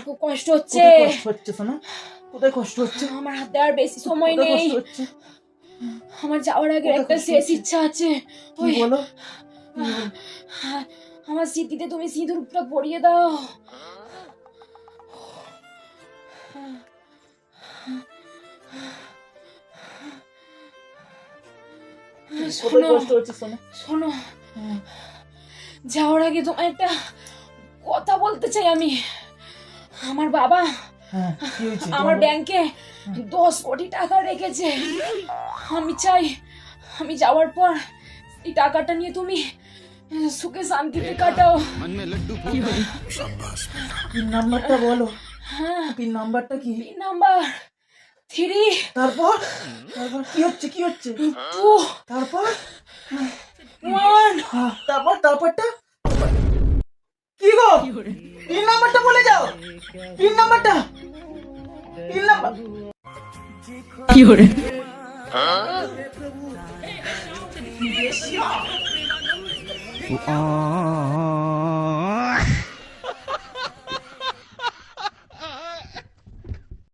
খুব কষ্ট হচ্ছে। কষ্ট হচ্ছে সোনা? কোথায় কষ্ট হচ্ছে? আমার হাতে আর বেশি সময় নেই। আমার যাওয়ার আগে একটা শেষ ইচ্ছা আছে। কি বলো? আমার স্মৃতিতে তুমি সিঁদুরটা পরিয়ে দাও। শোনো শোনো, যাওয়ার আগে তোমার একটা কথা বলতে চাই আমি। আমার বাবা আমার ব্যাংকে 10 কোটি টাকা রেখেছে। আমি চাই আমি যাওয়ার পর এই টাকাটা নিয়ে তুমি সুখে শান্তিতে কাটাও। পিন নাম্বারটা বলো। পিন নাম্বারটা কি? Pin number 3। তারপর তারপর কি হচ্ছে? 2। তারপর 1। তারপরটা কি গো? পিন নাম্বারটা বলে যাও। পিন নাম্বার কি করে?